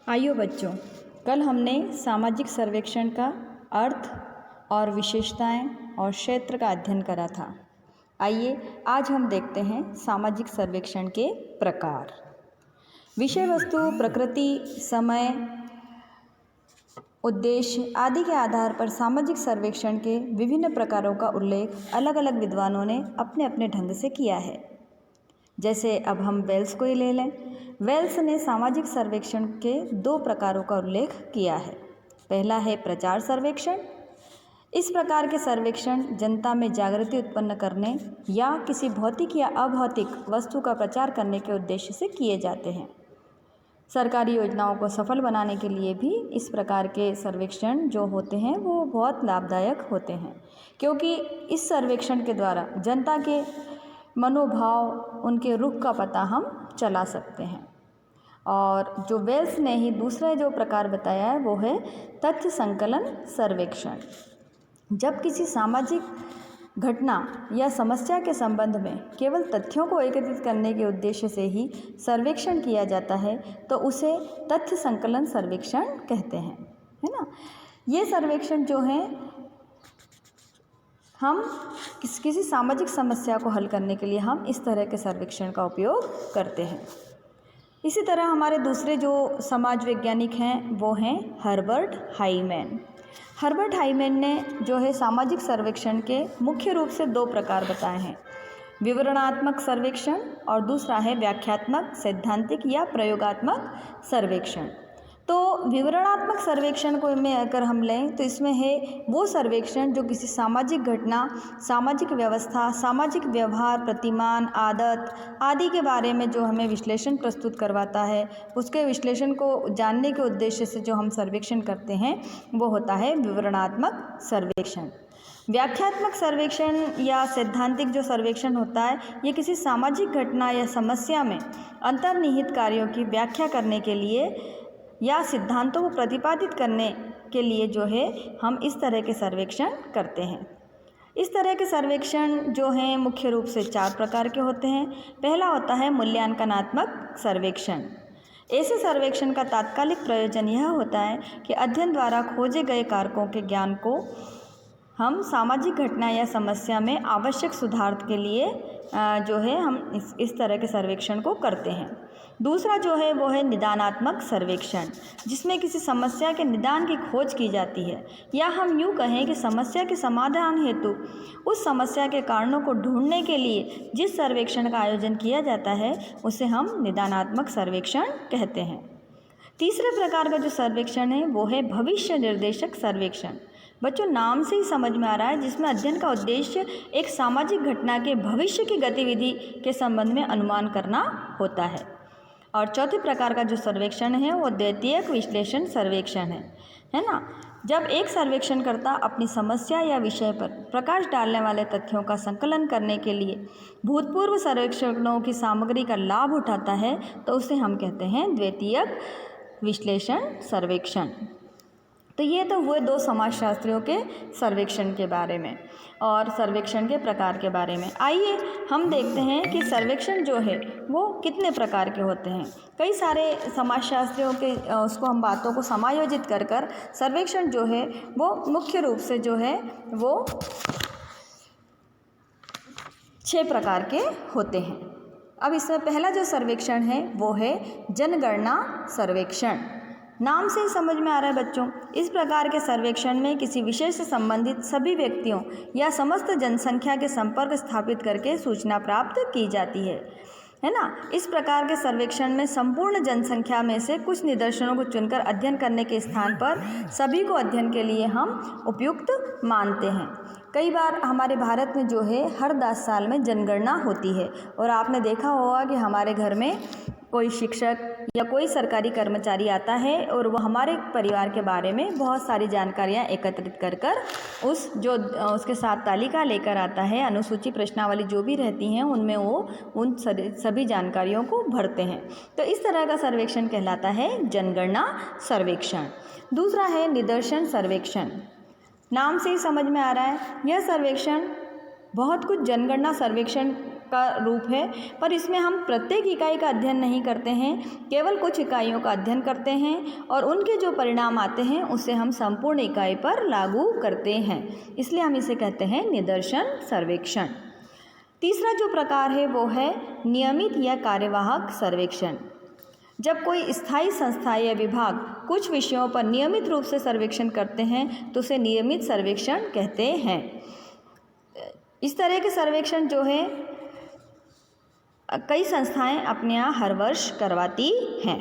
आइयो बच्चों, कल हमने सामाजिक सर्वेक्षण का अर्थ और विशेषताएं और क्षेत्र का अध्ययन करा था। आइए आज हम देखते हैं सामाजिक सर्वेक्षण के प्रकार। विषय वस्तु, प्रकृति, समय, उद्देश्य आदि के आधार पर सामाजिक सर्वेक्षण के विभिन्न प्रकारों का उल्लेख अलग अलग विद्वानों ने अपने अपने ढंग से किया है। जैसे अब हम वेल्स को ही ले लें। वेल्स ने सामाजिक सर्वेक्षण के 2 प्रकारों का उल्लेख किया है। पहला है प्रचार सर्वेक्षण। इस प्रकार के सर्वेक्षण जनता में जागृति उत्पन्न करने या किसी भौतिक या अभौतिक वस्तु का प्रचार करने के उद्देश्य से किए जाते हैं। सरकारी योजनाओं को सफल बनाने के लिए भी इस प्रकार के सर्वेक्षण जो होते हैं वो बहुत लाभदायक होते हैं, क्योंकि इस सर्वेक्षण के द्वारा जनता के मनोभाव, उनके रुख का पता हम चला सकते हैं। और जो वेल्स ने ही दूसरा जो प्रकार बताया है वो है तथ्य संकलन सर्वेक्षण। जब किसी सामाजिक घटना या समस्या के संबंध में केवल तथ्यों को एकत्रित करने के उद्देश्य से ही सर्वेक्षण किया जाता है तो उसे तथ्य संकलन सर्वेक्षण कहते हैं, है ना। ये सर्वेक्षण जो है हम किसी सामाजिक समस्या को हल करने के लिए हम इस तरह के सर्वेक्षण का उपयोग करते हैं। इसी तरह हमारे दूसरे जो समाज वैज्ञानिक हैं वो हैं हर्बर्ट हाइमैन। हर्बर्ट हाइमैन ने जो है सामाजिक सर्वेक्षण के मुख्य रूप से 2 प्रकार बताए हैं, विवरणात्मक सर्वेक्षण और दूसरा है व्याख्यात्मक, सैद्धांतिक या प्रयोगात्मक सर्वेक्षण। तो विवरणात्मक सर्वेक्षण को में अगर हम लें तो इसमें है वो सर्वेक्षण जो किसी सामाजिक घटना, सामाजिक व्यवस्था, सामाजिक व्यवहार, प्रतिमान, आदत आदि के बारे में जो हमें विश्लेषण प्रस्तुत करवाता है, उसके विश्लेषण को जानने के उद्देश्य से जो हम सर्वेक्षण करते हैं वो होता है विवरणात्मक सर्वेक्षण। व्याख्यात्मक सर्वेक्षण या सैद्धांतिक जो सर्वेक्षण होता है ये किसी सामाजिक घटना या समस्या में अंतर्निहित कार्यों की व्याख्या करने के लिए या सिद्धांतों को प्रतिपादित करने के लिए जो है हम इस तरह के सर्वेक्षण करते हैं। इस तरह के सर्वेक्षण जो हैं मुख्य रूप से 4 प्रकार के होते हैं। पहला होता है मूल्यांकनात्मक सर्वेक्षण। ऐसे सर्वेक्षण का तात्कालिक प्रयोजन यह होता है कि अध्ययन द्वारा खोजे गए कारकों के ज्ञान को हम सामाजिक घटना या समस्या में आवश्यक सुधार के लिए जो है हम इस तरह के सर्वेक्षण को करते हैं। दूसरा जो है वो है निदानात्मक सर्वेक्षण, जिसमें किसी समस्या के निदान की खोज की जाती है, या हम यूँ कहें कि समस्या के समाधान हेतु उस समस्या के कारणों को ढूंढने के लिए जिस सर्वेक्षण का आयोजन किया जाता है उसे हम निदानात्मक सर्वेक्षण कहते हैं। तीसरे प्रकार का जो सर्वेक्षण है वो है भविष्य निर्देशक सर्वेक्षण। बच्चों, नाम से ही समझ में आ रहा है जिसमें अध्ययन का उद्देश्य एक सामाजिक घटना के भविष्य की गतिविधि के संबंध में अनुमान करना होता है। और चौथे प्रकार का जो सर्वेक्षण है वो द्वितीयक विश्लेषण सर्वेक्षण है ना। जब एक सर्वेक्षणकर्ता अपनी समस्या या विषय पर प्रकाश डालने वाले तथ्यों का संकलन करने के लिए भूतपूर्व सर्वेक्षणों की सामग्री का लाभ उठाता है तो उसे हम कहते हैं द्वितीयक विश्लेषण सर्वेक्षण। तो ये तो हुए 2 समाजशास्त्रियों के सर्वेक्षण के बारे में और सर्वेक्षण के प्रकार के बारे में। आइए हम देखते हैं कि सर्वेक्षण जो है वो कितने प्रकार के होते हैं। कई सारे समाजशास्त्रियों के उसको हम बातों को समायोजित कर कर सर्वेक्षण जो है वो मुख्य रूप से जो है वो 6 प्रकार के होते हैं। अब इसमें पहला जो सर्वेक्षण है वो है जनगणना सर्वेक्षण। नाम से ही समझ में आ रहा है बच्चों, इस प्रकार के सर्वेक्षण में किसी विषय से संबंधित सभी व्यक्तियों या समस्त जनसंख्या के संपर्क स्थापित करके सूचना प्राप्त की जाती है ना। इस प्रकार के सर्वेक्षण में संपूर्ण जनसंख्या में से कुछ निदर्शनों को चुनकर अध्ययन करने के स्थान पर सभी को अध्ययन के लिए हम उपयुक्त मानते हैं। कई बार हमारे भारत में जो है हर 10 साल में जनगणना होती है और आपने देखा होगा कि हमारे घर में कोई शिक्षक या कोई सरकारी कर्मचारी आता है और वो हमारे परिवार के बारे में बहुत सारी जानकारियाँ एकत्रित कर कर उसके साथ तालिका लेकर आता है। अनुसूची प्रश्नावली जो भी रहती हैं उनमें वो उन सभी जानकारियों को भरते हैं। तो इस तरह का सर्वेक्षण कहलाता है जनगणना सर्वेक्षण। दूसरा है निदर्शन सर्वेक्षण। नाम से ही समझ में आ रहा है यह सर्वेक्षण बहुत कुछ जनगणना सर्वेक्षण का रूप है, पर इसमें हम प्रत्येक इकाई का अध्ययन नहीं करते हैं, केवल कुछ इकाइयों का अध्ययन करते हैं और उनके जो परिणाम आते हैं उसे हम संपूर्ण इकाई पर लागू करते हैं, इसलिए हम इसे कहते हैं निदर्शन सर्वेक्षण। तीसरा जो प्रकार है वो है नियमित या कार्यवाहक सर्वेक्षण। जब कोई स्थायी संस्था या विभाग कुछ विषयों पर नियमित रूप से सर्वेक्षण करते हैं तो उसे नियमित सर्वेक्षण कहते हैं। इस तरह के सर्वेक्षण जो है कई संस्थाएं अपने यहाँ हर वर्ष करवाती हैं।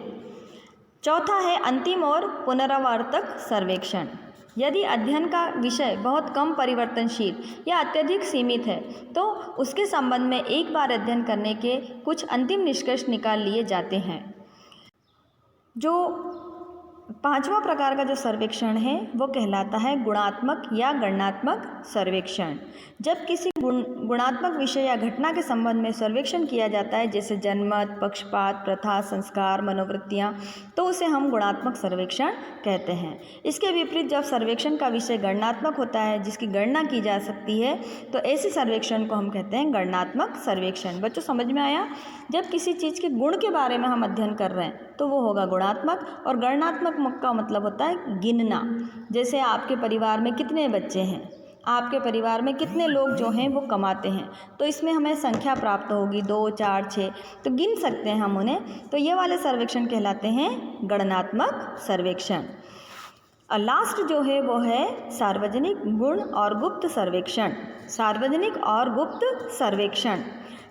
चौथा है अंतिम और पुनरावर्तक सर्वेक्षण। यदि अध्ययन का विषय बहुत कम परिवर्तनशील या अत्यधिक सीमित है तो उसके संबंध में एक बार अध्ययन करने के कुछ अंतिम निष्कर्ष निकाल लिए जाते हैं। जो पांचवा प्रकार का जो सर्वेक्षण है वो कहलाता है गुणात्मक या गणनात्मक सर्वेक्षण। जब किसी गुणात्मक विषय या घटना के संबंध में सर्वेक्षण किया जाता है, जैसे जनमत, पक्षपात, प्रथा, संस्कार, मनोवृत्तियाँ, तो उसे हम गुणात्मक सर्वेक्षण कहते हैं। इसके विपरीत जब सर्वेक्षण का विषय गणनात्मक होता है, जिसकी गणना की जा सकती है, तो ऐसे सर्वेक्षण को हम कहते हैं गणनात्मक सर्वेक्षण। बच्चों समझ में आया? जब किसी चीज़ के गुण के बारे में हम अध्ययन कर रहे हैं तो वो होगा गुणात्मक, और गणनात्मक का मतलब होता है गिनना। जैसे आपके परिवार में कितने बच्चे हैं, आपके परिवार में कितने लोग जो हैं वो कमाते हैं, तो इसमें हमें संख्या प्राप्त होगी 2, 4, 6, तो गिन सकते हैं हम उन्हें। तो ये वाले सर्वेक्षण कहलाते हैं गणनात्मक सर्वेक्षण। और लास्ट जो है वो है सार्वजनिक गुण और गुप्त सर्वेक्षण। सार्वजनिक और गुप्त सर्वेक्षण।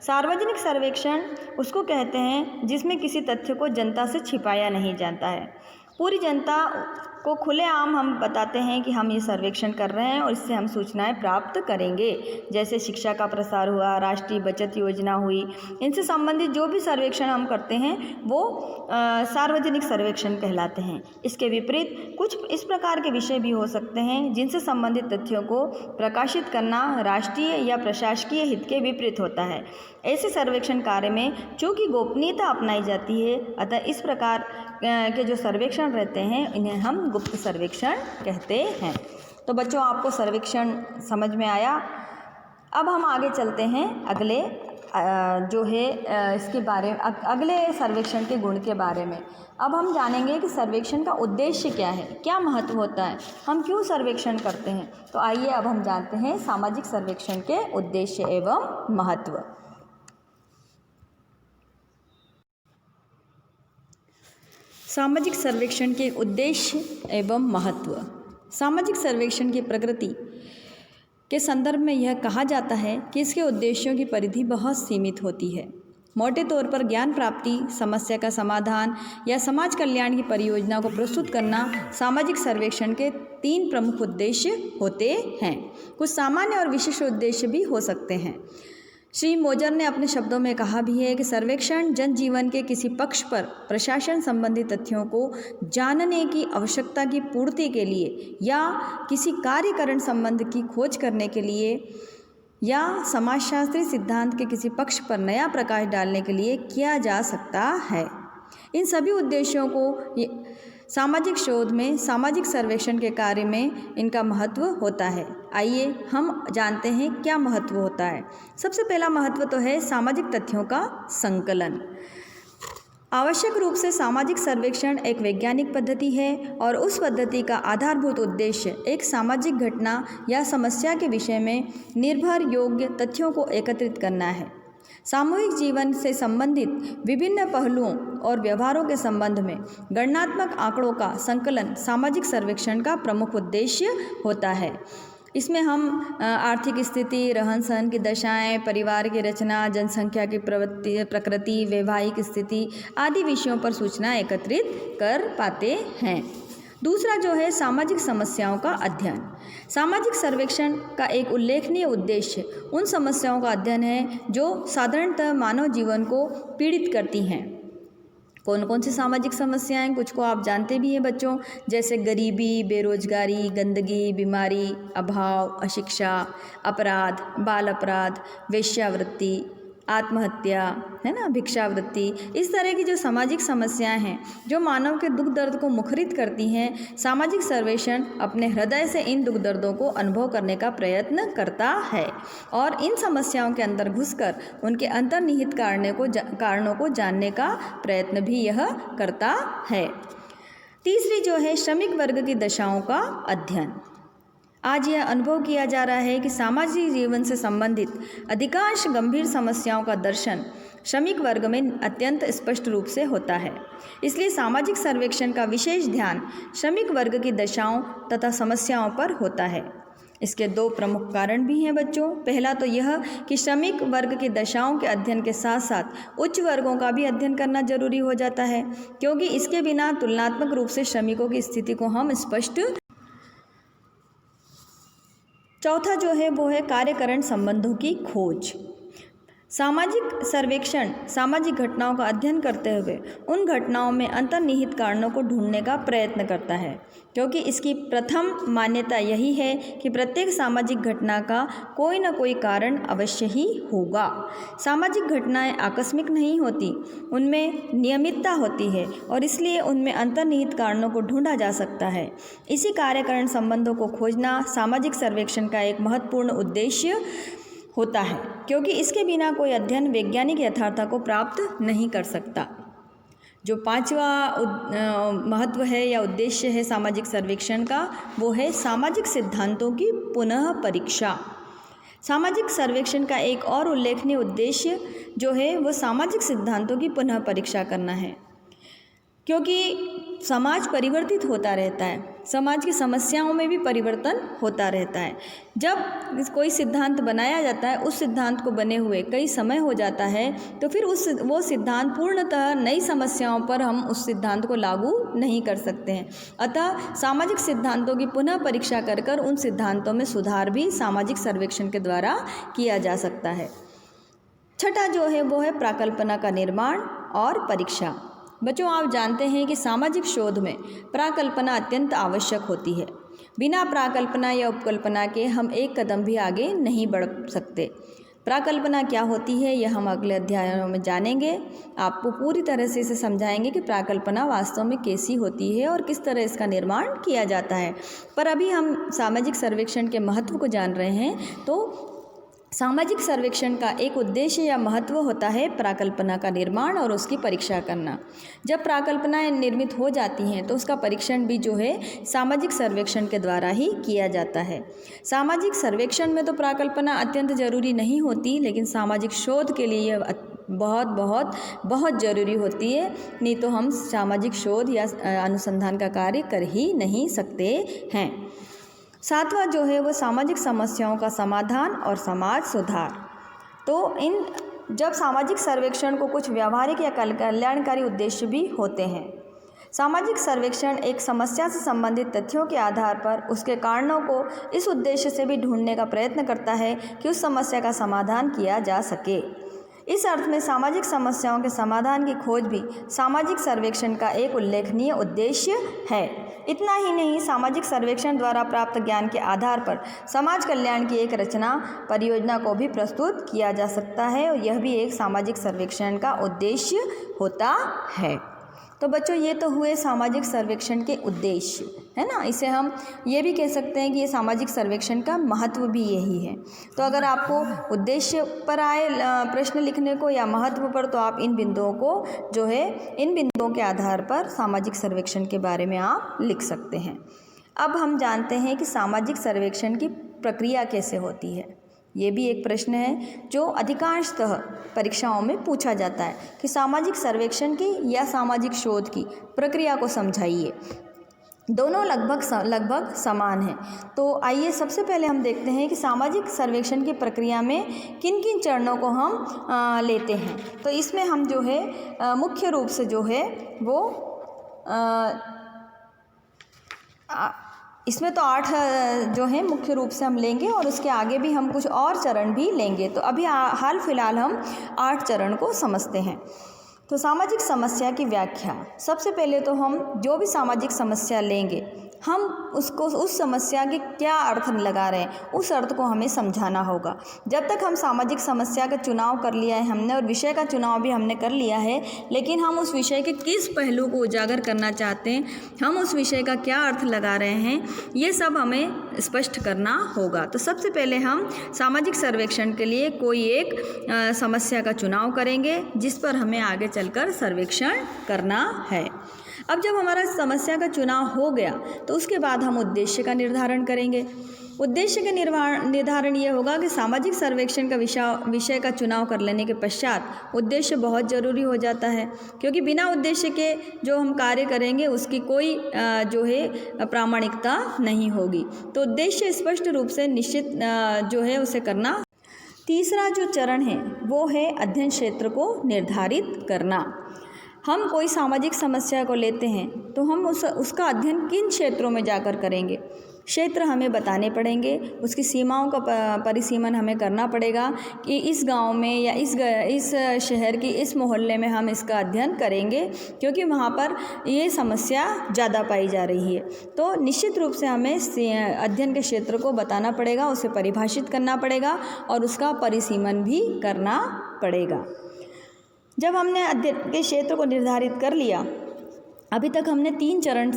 सार्वजनिक सर्वेक्षण उसको कहते हैं जिसमें किसी तथ्य को जनता से छिपाया नहीं जाता है। पूरी जनता को खुलेआम हम बताते हैं कि हम ये सर्वेक्षण कर रहे हैं और इससे हम सूचनाएं प्राप्त करेंगे। जैसे शिक्षा का प्रसार हुआ, राष्ट्रीय बचत योजना हुई, इनसे संबंधित जो भी सर्वेक्षण हम करते हैं वो सार्वजनिक सर्वेक्षण कहलाते हैं। इसके विपरीत कुछ इस प्रकार के विषय भी हो सकते हैं जिनसे संबंधित तथ्यों को प्रकाशित करना राष्ट्रीय या प्रशासकीय हित के विपरीत होता है। ऐसे सर्वेक्षण कार्य में चूँकि गोपनीयता अपनाई जाती है, अतः इस प्रकार के जो सर्वेक्षण रहते हैं इन्हें हम गुप्त सर्वेक्षण कहते हैं। तो बच्चों आपको सर्वेक्षण समझ में आया। अब हम आगे चलते हैं अगले जो है इसके बारे में, अगले सर्वेक्षण के गुण के बारे में। अब हम जानेंगे कि सर्वेक्षण का उद्देश्य क्या है, क्या महत्व होता है, हम क्यों सर्वेक्षण करते हैं। तो आइए अब हम जानते हैं सामाजिक सर्वेक्षण के उद्देश्य एवं महत्व। सामाजिक सर्वेक्षण के उद्देश्य एवं महत्व। सामाजिक सर्वेक्षण की प्रकृति के संदर्भ में यह कहा जाता है कि इसके उद्देश्यों की परिधि बहुत सीमित होती है। मोटे तौर पर ज्ञान प्राप्ति, समस्या का समाधान या समाज कल्याण की परियोजना को प्रस्तुत करना सामाजिक सर्वेक्षण के 3 प्रमुख उद्देश्य होते हैं। कुछ सामान्य और विशिष्ट उद्देश्य भी हो सकते हैं। श्री मोजर ने अपने शब्दों में कहा भी है कि सर्वेक्षण जनजीवन के किसी पक्ष पर प्रशासन संबंधी तथ्यों को जानने की आवश्यकता की पूर्ति के लिए या किसी कार्यकरण संबंध की खोज करने के लिए या समाजशास्त्री सिद्धांत के किसी पक्ष पर नया प्रकाश डालने के लिए किया जा सकता है। इन सभी उद्देश्यों को सामाजिक शोध में, सामाजिक सर्वेक्षण के कार्य में इनका महत्व होता है। आइए हम जानते हैं क्या महत्व होता है। सबसे पहला महत्व तो है सामाजिक तथ्यों का संकलन। आवश्यक रूप से सामाजिक सर्वेक्षण एक वैज्ञानिक पद्धति है और उस पद्धति का आधारभूत उद्देश्य एक सामाजिक घटना या समस्या के विषय में निर्भर योग्य तथ्यों को एकत्रित करना है। सामूहिक जीवन से संबंधित विभिन्न पहलुओं और व्यवहारों के संबंध में गणनात्मक आंकड़ों का संकलन सामाजिक सर्वेक्षण का प्रमुख उद्देश्य होता है। इसमें हम आर्थिक स्थिति, रहन सहन की दशाएं, परिवार की रचना, जनसंख्या की प्रकृति, वैवाहिक स्थिति आदि विषयों पर सूचना एकत्रित कर पाते हैं। दूसरा जो है सामाजिक समस्याओं का अध्ययन। सामाजिक सर्वेक्षण का एक उल्लेखनीय उद्देश्य उन समस्याओं का अध्ययन है जो साधारणतः मानव जीवन को पीड़ित करती हैं। कौन कौन सी सामाजिक समस्याएं, कुछ को आप जानते भी हैं बच्चों, जैसे गरीबी, बेरोजगारी, गंदगी, बीमारी, अभाव, अशिक्षा, अपराध, बाल अपराध, वेश्यावृत्ति आत्महत्या, है ना, भिक्षावृत्ति, इस तरह की जो सामाजिक समस्याएं हैं जो मानव के दुख दर्द को मुखरित करती हैं, सामाजिक सर्वेक्षण अपने हृदय से इन दुख दर्दों को अनुभव करने का प्रयत्न करता है और इन समस्याओं के अंदर घुसकर उनके अंतर्निहित कारणों को जानने का प्रयत्न भी यह करता है। तीसरी जो है श्रमिक वर्ग की दशाओं का अध्ययन। आज यह अनुभव किया जा रहा है कि सामाजिक जीवन से संबंधित अधिकांश गंभीर समस्याओं का दर्शन श्रमिक वर्ग में अत्यंत स्पष्ट रूप से होता है। इसलिए सामाजिक सर्वेक्षण का विशेष ध्यान श्रमिक वर्ग की दशाओं तथा समस्याओं पर होता है। इसके दो प्रमुख कारण भी हैं बच्चों। पहला तो यह कि श्रमिक वर्ग की दशाओं के अध्ययन के साथ साथ उच्च वर्गों का भी अध्ययन करना जरूरी हो जाता है, क्योंकि इसके बिना तुलनात्मक रूप से श्रमिकों की स्थिति को हम स्पष्ट। चौथा जो है वो है कार्यकरण संबंधों की खोज। सामाजिक सर्वेक्षण सामाजिक घटनाओं का अध्ययन करते हुए उन घटनाओं में अंतर्निहित कारणों को ढूंढने का प्रयत्न करता है, क्योंकि इसकी प्रथम मान्यता यही है कि प्रत्येक सामाजिक घटना का कोई न कोई कारण अवश्य ही होगा। सामाजिक घटनाएं आकस्मिक नहीं होती, उनमें नियमितता होती है और इसलिए उनमें अंतर्निहित कारणों को ढूंढा जा सकता है। इसी कार्यकरण संबंधों को खोजना सामाजिक सर्वेक्षण का एक महत्वपूर्ण उद्देश्य होता है, क्योंकि इसके बिना कोई अध्ययन वैज्ञानिक यथार्थता को प्राप्त नहीं कर सकता। जो पांचवा महत्व है या उद्देश्य है सामाजिक सर्वेक्षण का, वो है सामाजिक सिद्धांतों की पुनः परीक्षा। सामाजिक सर्वेक्षण का एक और उल्लेखनीय उद्देश्य जो है वो सामाजिक सिद्धांतों की पुनः परीक्षा करना है, क्योंकि समाज परिवर्तित होता रहता है, समाज की समस्याओं में भी परिवर्तन होता रहता है। जब कोई सिद्धांत बनाया जाता है, उस सिद्धांत को बने हुए कई समय हो जाता है, तो फिर वो सिद्धांत पूर्णतः नई समस्याओं पर हम उस सिद्धांत को लागू नहीं कर सकते हैं। अतः सामाजिक सिद्धांतों की पुनः परीक्षा कर कर उन सिद्धांतों में सुधार भी सामाजिक सर्वेक्षण के द्वारा किया जा सकता है। छठा जो है वो है प्राकल्पना का निर्माण और परीक्षा। बच्चों, आप जानते हैं कि सामाजिक शोध में प्राकल्पना अत्यंत आवश्यक होती है। बिना प्राकल्पना या उपकल्पना के हम एक कदम भी आगे नहीं बढ़ सकते। प्राकल्पना क्या होती है यह हम अगले अध्यायों में जानेंगे। आपको पूरी तरह से इसे समझाएंगे कि प्राकल्पना वास्तव में कैसी होती है और किस तरह इसका निर्माण किया जाता है। पर अभी हम सामाजिक सर्वेक्षण के महत्व को जान रहे हैं, तो सामाजिक सर्वेक्षण का एक उद्देश्य या महत्व होता है प्राकल्पना का निर्माण और उसकी परीक्षा करना। जब प्राकल्पनाएं निर्मित हो जाती हैं तो उसका परीक्षण भी जो है सामाजिक सर्वेक्षण के द्वारा ही किया जाता है। सामाजिक सर्वेक्षण में तो प्राकल्पना अत्यंत जरूरी नहीं होती, लेकिन सामाजिक शोध के लिए यह बहुत बहुत बहुत ज़रूरी होती है, नहीं तो हम सामाजिक शोध या अनुसंधान का कार्य कर ही नहीं सकते हैं। सातवां जो है वो सामाजिक समस्याओं का समाधान और समाज सुधार। तो जब सामाजिक सर्वेक्षण को कुछ व्यावहारिक या कल्याणकारी उद्देश्य भी होते हैं। सामाजिक सर्वेक्षण एक समस्या से संबंधित तथ्यों के आधार पर उसके कारणों को इस उद्देश्य से भी ढूंढने का प्रयत्न करता है कि उस समस्या का समाधान किया जा सके। इस अर्थ में सामाजिक समस्याओं के समाधान की खोज भी सामाजिक सर्वेक्षण का एक उल्लेखनीय उद्देश्य है। इतना ही नहीं, सामाजिक सर्वेक्षण द्वारा प्राप्त ज्ञान के आधार पर समाज कल्याण की एक रचना परियोजना को भी प्रस्तुत किया जा सकता है और यह भी एक सामाजिक सर्वेक्षण का उद्देश्य होता है। तो बच्चों, ये तो हुए सामाजिक सर्वेक्षण के उद्देश्य, है ना। इसे हम ये भी कह सकते हैं कि ये सामाजिक सर्वेक्षण का महत्व भी यही है। तो अगर आपको उद्देश्य पर आए प्रश्न लिखने को या महत्व पर, तो आप इन बिंदुओं को जो है इन बिंदुओं के आधार पर सामाजिक सर्वेक्षण के बारे में आप लिख सकते हैं। अब हम जानते हैं कि सामाजिक सर्वेक्षण की प्रक्रिया कैसे होती है। ये भी एक प्रश्न है जो अधिकांशतः परीक्षाओं में पूछा जाता है कि सामाजिक सर्वेक्षण की या सामाजिक शोध की प्रक्रिया को समझाइए। दोनों लगभग समान हैं। तो आइए सबसे पहले हम देखते हैं कि सामाजिक सर्वेक्षण की प्रक्रिया में किन किन चरणों को हम लेते हैं। तो इसमें हम जो है मुख्य रूप से जो है वो इसमें तो 8 जो है मुख्य रूप से हम लेंगे और उसके आगे भी हम कुछ और चरण भी लेंगे। तो अभी हाल फिलहाल हम 8 चरण को समझते हैं। तो सामाजिक समस्या की व्याख्या। सबसे पहले तो हम जो भी सामाजिक समस्या लेंगे हम उसको उस समस्या के क्या अर्थ लगा रहे हैं उस अर्थ को हमें समझाना होगा। जब तक हम सामाजिक समस्या का चुनाव कर लिया है हमने और विषय का चुनाव भी हमने कर लिया है, लेकिन हम उस विषय के किस पहलू को उजागर करना चाहते हैं, हम उस विषय का क्या अर्थ लगा रहे हैं, ये सब हमें स्पष्ट करना होगा। तो सबसे पहले हम सामाजिक सर्वेक्षण के लिए कोई एक समस्या का चुनाव करेंगे जिस पर हमें आगे चलकर सर्वेक्षण करना है। अब जब हमारा समस्या का चुनाव हो गया तो उसके बाद हम उद्देश्य का निर्धारण करेंगे। उद्देश्य का निर्धारण ये होगा कि सामाजिक सर्वेक्षण का विषय का चुनाव कर लेने के पश्चात उद्देश्य बहुत ज़रूरी हो जाता है, क्योंकि बिना उद्देश्य के जो हम कार्य करेंगे उसकी कोई जो है प्रामाणिकता नहीं होगी। तो उद्देश्य स्पष्ट रूप से निश्चित जो है उसे करना। तीसरा जो चरण है वो है अध्ययन क्षेत्र को निर्धारित करना। हम कोई सामाजिक समस्या को लेते हैं तो हम उसका अध्ययन किन क्षेत्रों में जाकर करेंगे, क्षेत्र हमें बताने पड़ेंगे, उसकी सीमाओं का परिसीमन हमें करना पड़ेगा कि इस गांव में या इस शहर की इस मोहल्ले में हम इसका अध्ययन करेंगे क्योंकि वहाँ पर ये समस्या ज़्यादा पाई जा रही है। तो निश्चित रूप से हमें अध्ययन के क्षेत्र को बताना पड़ेगा, उसे परिभाषित करना पड़ेगा और उसका परिसीमन भी करना पड़ेगा। जब हमने अध्ययन के क्षेत्र को निर्धारित कर लिया, अभी तक हमने 3 चरण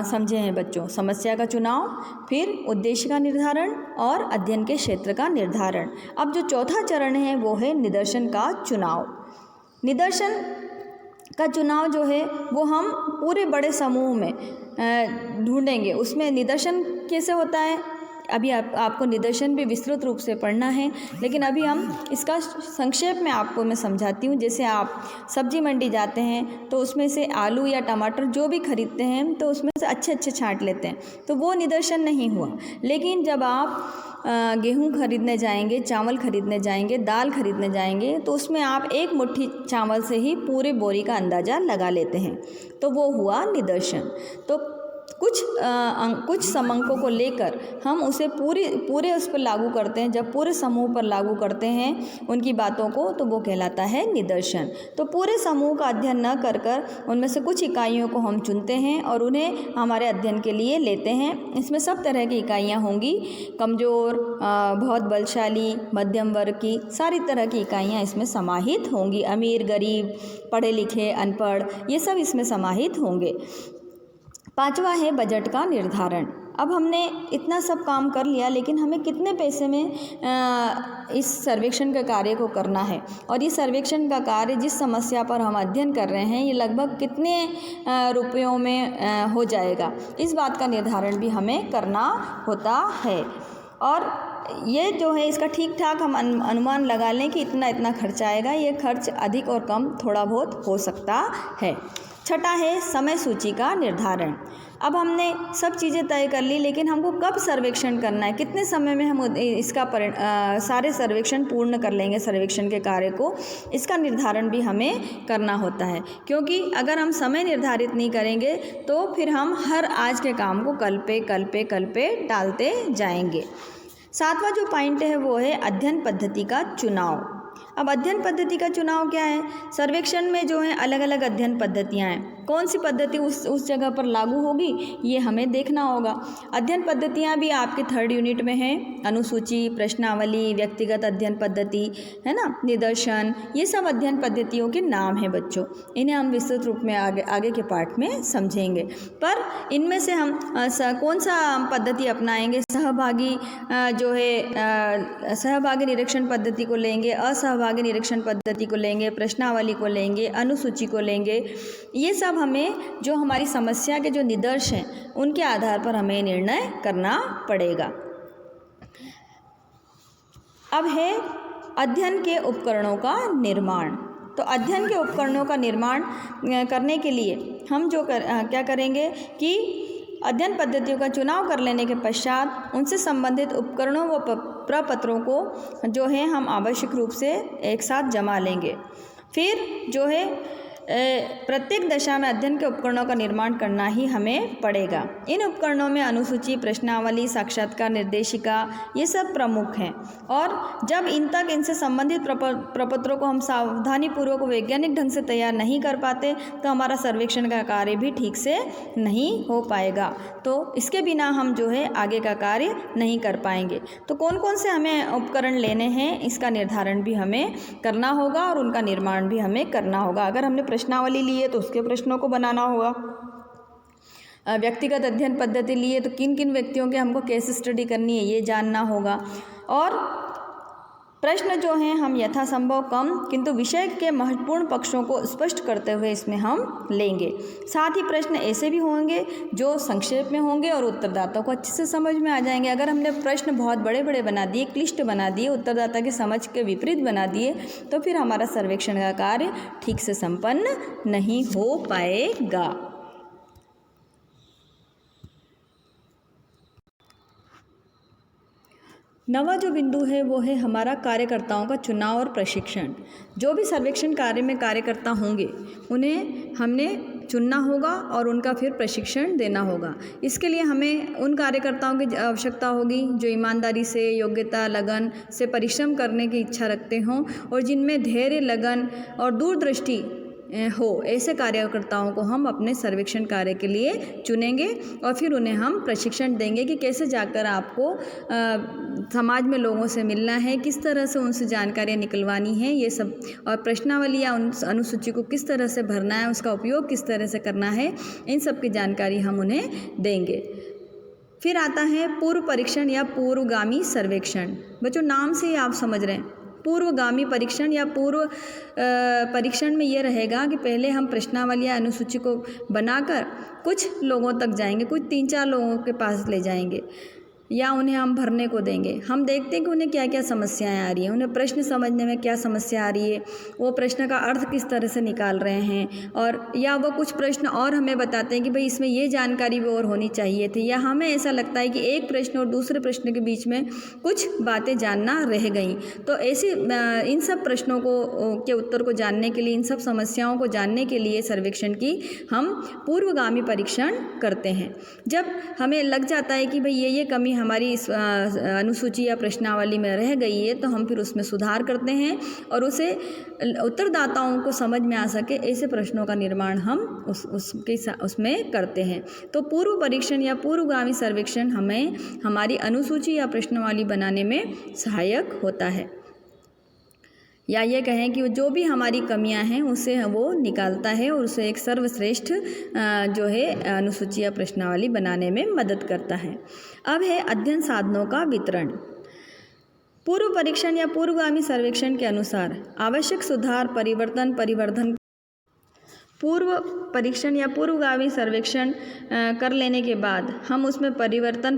समझे हैं बच्चों, समस्या का चुनाव, फिर उद्देश्य का निर्धारण और अध्ययन के क्षेत्र का निर्धारण। अब जो चौथा चरण है वो है निदर्शन का चुनाव। निदर्शन का चुनाव जो है वो हम पूरे बड़े समूह में ढूंढेंगे। उसमें निदर्शन कैसे होता है अभी आपको निदर्शन भी विस्तृत रूप से पढ़ना है, लेकिन अभी हम इसका संक्षेप में आपको मैं समझाती हूँ। जैसे आप सब्जी मंडी जाते हैं तो उसमें से आलू या टमाटर जो भी खरीदते हैं तो उसमें से अच्छे छांट लेते हैं, तो वो निदर्शन नहीं हुआ। लेकिन जब आप गेहूँ खरीदने जाएंगे, चावल खरीदने जाएंगे, दाल खरीदने जाएंगे तो उसमें आप एक मुट्ठी चावल से ही पूरे बोरी का अंदाज़ा लगा लेते हैं, तो वो हुआ निदर्शन। तो कुछ समंकों को लेकर हम उसे पूरे उस पर लागू करते हैं। जब पूरे समूह पर लागू करते हैं उनकी बातों को तो वो कहलाता है निदर्शन। तो पूरे समूह का अध्ययन न कर उनमें से कुछ इकाइयों को हम चुनते हैं और उन्हें हमारे अध्ययन के लिए लेते हैं। इसमें सब तरह की इकाइयाँ होंगी, कमज़ोर, बहुत बलशाली, मध्यम वर्ग की सारी तरह की इकाइयाँ इसमें समाहित होंगी। अमीर, गरीब, पढ़े लिखे, अनपढ़, ये सब इसमें समाहित होंगे। 5वां है बजट का निर्धारण। अब हमने इतना सब काम कर लिया, लेकिन हमें कितने पैसे में इस सर्वेक्षण के कार्य को करना है और ये सर्वेक्षण का कार्य जिस समस्या पर हम अध्ययन कर रहे हैं ये लगभग कितने रुपयों में हो जाएगा, इस बात का निर्धारण भी हमें करना होता है। और ये जो है इसका ठीक ठाक हम अनुमान लगा लें कि इतना खर्च आएगा। ये खर्च अधिक और कम थोड़ा बहुत हो सकता है। छठा है समय सूची का निर्धारण। अब हमने सब चीज़ें तय कर ली, लेकिन हमको कब सर्वेक्षण करना है, कितने समय में हम इसका सारे सर्वेक्षण पूर्ण कर लेंगे, सर्वेक्षण के कार्य को, इसका निर्धारण भी हमें करना होता है। क्योंकि अगर हम समय निर्धारित नहीं करेंगे तो फिर हम हर आज के काम को कल पे टालते जाएंगे। 7वां जो पॉइंट है वो है अध्ययन पद्धति का चुनाव। अब अध्ययन पद्धति का चुनाव क्या है? सर्वेक्षण में जो है अलग अलग अध्ययन पद्धतियाँ हैं, कौन सी पद्धति उस जगह पर लागू होगी ये हमें देखना होगा। अध्ययन पद्धतियाँ भी आपके 3rd यूनिट में हैं, अनुसूची, प्रश्नावली, व्यक्तिगत अध्ययन पद्धति, है ना, निदर्शन, ये सब अध्ययन पद्धतियों के नाम हैं बच्चों। इन्हें हम विस्तृत रूप में आगे के पाठ में समझेंगे। पर इनमें से हम कौन सा पद्धति अपनाएंगे? सहभागी जो है सहभागी निरीक्षण पद्धति को लेंगे, असहभागी निरीक्षण पद्धति को लेंगे, प्रश्नावली को लेंगे, अनुसूची को लेंगे। ये सब हमें जो हमारी समस्या के जो निष्कर्ष हैं उनके आधार पर हमें निर्णय करना पड़ेगा। अब है अध्ययन के उपकरणों का निर्माण। तो अध्ययन के उपकरणों का निर्माण करने के लिए हम क्या करेंगे कि अध्ययन पद्धतियों का चुनाव कर लेने के पश्चात उनसे संबंधित उपकरणों व प्रपत्रों को जो है हम आवश्यक रूप से एक साथ जमा लेंगे। फिर जो है प्रत्येक दशा में अध्ययन के उपकरणों का निर्माण करना ही हमें पड़ेगा। इन उपकरणों में अनुसूची, प्रश्नावली, साक्षात्कार निर्देशिका ये सब प्रमुख हैं और जब इनसे संबंधित प्रपत्रों को हम सावधानीपूर्वक वैज्ञानिक ढंग से तैयार नहीं कर पाते तो हमारा सर्वेक्षण का कार्य भी ठीक से नहीं हो पाएगा। तो इसके बिना हम जो है आगे का कार्य नहीं कर पाएंगे। तो कौन कौन से हमें उपकरण लेने हैं इसका निर्धारण भी हमें करना होगा और उनका निर्माण भी हमें करना होगा। अगर हमने प्रश्नावली ली है तो उसके प्रश्नों को बनाना होगा। व्यक्तिगत अध्ययन पद्धति लिए तो किन किन व्यक्तियों के हमको केस स्टडी करनी है ये जानना होगा। और प्रश्न जो हैं हम यथासंभव कम किंतु विषय के महत्वपूर्ण पक्षों को स्पष्ट करते हुए इसमें हम लेंगे। साथ ही प्रश्न ऐसे भी होंगे जो संक्षेप में होंगे और उत्तरदाता को अच्छे से समझ में आ जाएंगे। अगर हमने प्रश्न बहुत बड़े बड़े बना दिए, क्लिष्ट बना दिए, उत्तरदाता की समझ के विपरीत बना दिए तो फिर हमारा सर्वेक्षण का कार्य ठीक से संपन्न नहीं हो पाएगा। नवा जो बिंदु है वो है हमारा कार्यकर्ताओं का चुनाव और प्रशिक्षण। जो भी सर्वेक्षण कार्य में कार्यकर्ता होंगे उन्हें हमने चुनना होगा और उनका फिर प्रशिक्षण देना होगा। इसके लिए हमें उन कार्यकर्ताओं की आवश्यकता होगी जो ईमानदारी से, योग्यता, लगन से परिश्रम करने की इच्छा रखते हों और जिनमें धैर्य, लगन और दूरदृष्टि हो। ऐसे कार्यकर्ताओं को हम अपने सर्वेक्षण कार्य के लिए चुनेंगे और फिर उन्हें हम प्रशिक्षण देंगे कि कैसे जाकर आपको समाज में लोगों से मिलना है, किस तरह से उनसे जानकारियाँ निकलवानी है ये सब, और प्रश्नावली या अनुसूची को किस तरह से भरना है, उसका उपयोग किस तरह से करना है, इन सब की जानकारी हम उन्हें देंगे। फिर आता है पूर्व परीक्षण या पूर्वगामी सर्वेक्षण। बच्चों नाम से ही आप समझ रहे हैं पूर्वगामी परीक्षण या पूर्व परीक्षण में ये रहेगा कि पहले हम प्रश्नावली या अनुसूची को बनाकर कुछ लोगों तक जाएंगे, कुछ 3-4 लोगों के पास ले जाएंगे या उन्हें हम भरने को देंगे। हम देखते हैं कि उन्हें क्या क्या समस्याएं आ रही हैं, उन्हें प्रश्न समझने में क्या समस्या आ रही है, वो प्रश्न का अर्थ किस तरह से निकाल रहे हैं, और या वो कुछ प्रश्न और हमें बताते हैं कि भाई इसमें ये जानकारी भी और होनी चाहिए थी, या हमें ऐसा लगता है कि एक प्रश्न और दूसरे प्रश्न के बीच में कुछ बातें जानना रह गई। तो ऐसे इन सब प्रश्नों के उत्तर को जानने के लिए, इन सब समस्याओं को जानने के लिए सर्वेक्षण की हम पूर्वगामी परीक्षण करते हैं। जब हमें लग जाता है कि भाई ये कमी हमारी इस अनुसूची या प्रश्नावली में रह गई है तो हम फिर उसमें सुधार करते हैं और उसे उत्तरदाताओं को समझ में आ सके ऐसे प्रश्नों का निर्माण हम उसमें करते हैं। तो पूर्व परीक्षण या पूर्वगामी सर्वेक्षण हमें हमारी अनुसूची या प्रश्नावली बनाने में सहायक होता है, या ये कहें कि जो भी हमारी कमियां हैं उसे वो निकालता है और उसे एक सर्वश्रेष्ठ जो है अनुसूची या प्रश्नावली बनाने में मदद करता है। अब है अध्ययन साधनों का वितरण। पूर्व परीक्षण या पूर्वगामी सर्वेक्षण के अनुसार आवश्यक सुधार, परिवर्तन, परिवर्धन पूर्व परीक्षण या पूर्वगामी सर्वेक्षण कर लेने के बाद हम उसमें परिवर्तन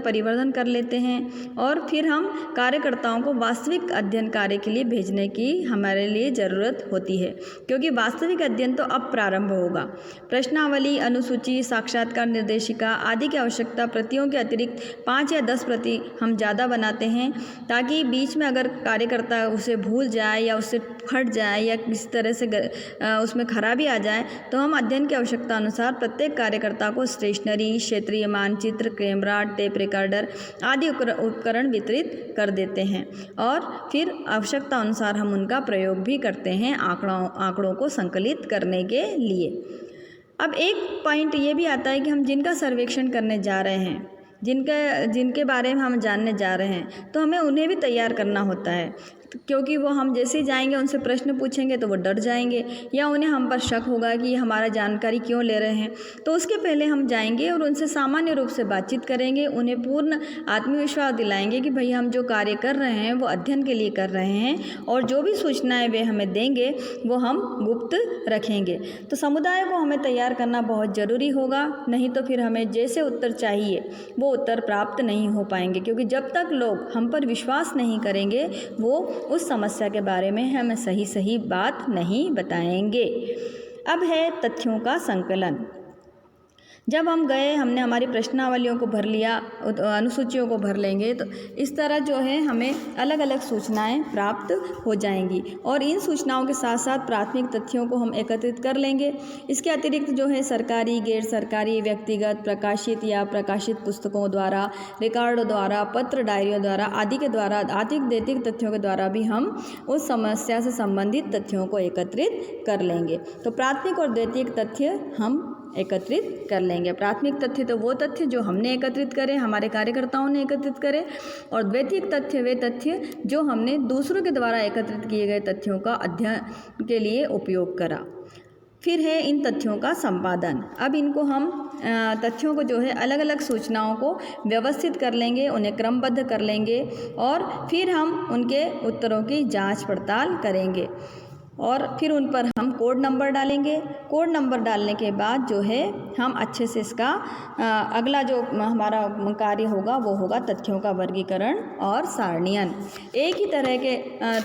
कर लेते हैं और फिर हम कार्यकर्ताओं को वास्तविक अध्ययन कार्य के लिए भेजने की हमारे लिए ज़रूरत होती है, क्योंकि वास्तविक अध्ययन तो अब प्रारंभ होगा। प्रश्नावली, अनुसूची, साक्षात्कार निर्देशिका आदि की आवश्यकता प्रतियों के अतिरिक्त 5 या 10 प्रति हम ज़्यादा बनाते हैं, ताकि बीच में अगर कार्यकर्ता उसे भूल जाए या उससे फट जाए या किसी तरह से उसमें खराबी आ जाए तो हम अध्ययन की आवश्यकता अनुसार प्रत्येक कार्यकर्ता को स्टेशनरी, क्षेत्रीय मानचित्र, कैमरा, टेप रिकॉर्डर आदि उपकरण वितरित कर देते हैं और फिर आवश्यकता अनुसार हम उनका प्रयोग भी करते हैं आंकड़ों को संकलित करने के लिए। अब एक पॉइंट ये भी आता है कि हम जिनका सर्वेक्षण करने जा रहे हैं, जिनके बारे में हम जानने जा रहे हैं, तो हमें उन्हें भी तैयार करना होता है, क्योंकि वो हम जैसे ही जाएंगे उनसे प्रश्न पूछेंगे तो वो डर जाएंगे या उन्हें हम पर शक होगा कि ये हमारा जानकारी क्यों ले रहे हैं। तो उसके पहले हम जाएंगे और उनसे सामान्य रूप से बातचीत करेंगे, उन्हें पूर्ण आत्मविश्वास दिलाएंगे कि भाई हम जो कार्य कर रहे हैं वो अध्ययन के लिए कर रहे हैं और जो भी सूचनाएं वे हमें देंगे वो हम गुप्त रखेंगे। तो समुदाय को हमें तैयार करना बहुत ज़रूरी होगा, नहीं तो फिर हमें जैसे उत्तर चाहिए वो उत्तर प्राप्त नहीं हो पाएंगे, क्योंकि जब तक लोग हम पर विश्वास नहीं करेंगे वो उस समस्या के बारे में हमें सही बात नहीं बताएंगे। अब है तथ्यों का संकलन। जब हम गए, हमने हमारी प्रश्नावलियों को भर लिया, अनुसूचियों को भर लेंगे, तो इस तरह जो है हमें अलग अलग सूचनाएं प्राप्त हो जाएंगी और इन सूचनाओं के साथ साथ प्राथमिक तथ्यों को हम एकत्रित कर लेंगे। इसके अतिरिक्त जो है सरकारी, गैर सरकारी, व्यक्तिगत, प्रकाशित या प्रकाशित पुस्तकों द्वारा, रिकॉर्डों द्वारा, पत्र डायरियों द्वारा आदि के द्वारा, आर्थिक दैतिक तथ्यों के द्वारा भी हम उस समस्या से संबंधित तथ्यों को एकत्रित कर लेंगे। तो प्राथमिक और दैतिक तथ्य हम एकत्रित कर लेंगे। प्राथमिक तथ्य तो वो तथ्य जो हमने एकत्रित करे, हमारे कार्यकर्ताओं ने एकत्रित करे, और द्वैतिक तथ्य वे तथ्य जो हमने दूसरों के द्वारा एकत्रित किए गए तथ्यों का अध्ययन के लिए उपयोग करा। फिर है इन तथ्यों का संपादन। अब इनको हम तथ्यों को जो है अलग अलग सूचनाओं को व्यवस्थित कर लेंगे, उन्हें क्रमबद्ध कर लेंगे और फिर हम उनके उत्तरों की जांच पड़ताल करेंगे और फिर उन पर हम कोड नंबर डालेंगे। कोड नंबर डालने के बाद जो है हम अच्छे से इसका अगला जो हमारा कार्य होगा वो होगा तथ्यों का वर्गीकरण और सारणीयन। एक ही तरह के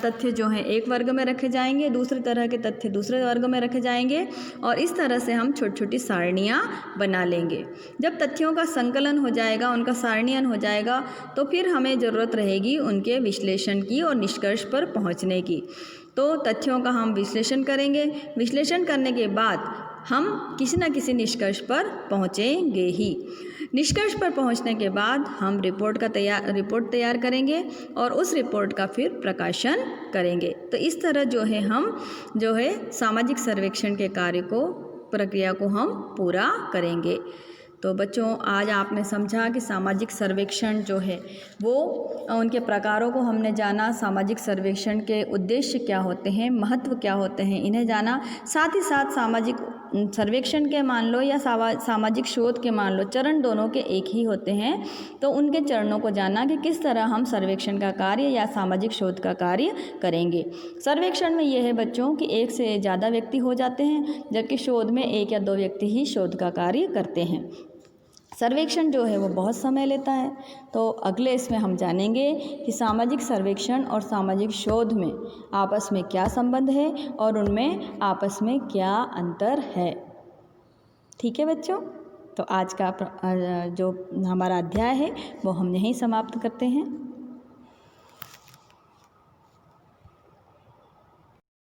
तथ्य जो हैं एक वर्ग में रखे जाएंगे, दूसरे तरह के तथ्य दूसरे वर्ग में रखे जाएंगे और इस तरह से हम छोटी छोटी सारणियाँ बना लेंगे। जब तथ्यों का संकलन हो जाएगा, उनका सारणीयन हो जाएगा, तो फिर हमें ज़रूरत रहेगी उनके विश्लेषण की और निष्कर्ष पर पहुँचने की। तो तथ्यों का हम विश्लेषण करेंगे। विश्लेषण करने के बाद हम किसी न किसी निष्कर्ष पर पहुँचेंगे ही। निष्कर्ष पर पहुँचने के बाद हम रिपोर्ट तैयार करेंगे और उस रिपोर्ट का फिर प्रकाशन करेंगे। तो इस तरह जो है हम जो है सामाजिक सर्वेक्षण के कार्य को, प्रक्रिया को हम पूरा करेंगे। तो बच्चों, आज आपने समझा कि सामाजिक सर्वेक्षण जो है वो उनके प्रकारों को हमने जाना, सामाजिक सर्वेक्षण के उद्देश्य क्या होते हैं, महत्व क्या होते हैं, इन्हें जाना। साथ ही साथ सामाजिक सर्वेक्षण के मान लो या सामाजिक शोध के मान लो, चरण दोनों के एक ही होते हैं। तो उनके चरणों को जाना कि किस तरह हम सर्वेक्षण का कार्य या सामाजिक शोध का कार्य करेंगे। सर्वेक्षण में यह है बच्चों कि एक से ज़्यादा व्यक्ति हो जाते हैं, जबकि शोध में एक या दो व्यक्ति ही शोध का कार्य करते हैं। सर्वेक्षण जो है वो बहुत समय लेता है। तो अगले इसमें हम जानेंगे कि सामाजिक सर्वेक्षण और सामाजिक शोध में आपस में क्या संबंध है और उनमें आपस में क्या अंतर है। ठीक है बच्चों, तो आज का जो हमारा अध्याय है वो हम यहीं समाप्त करते हैं।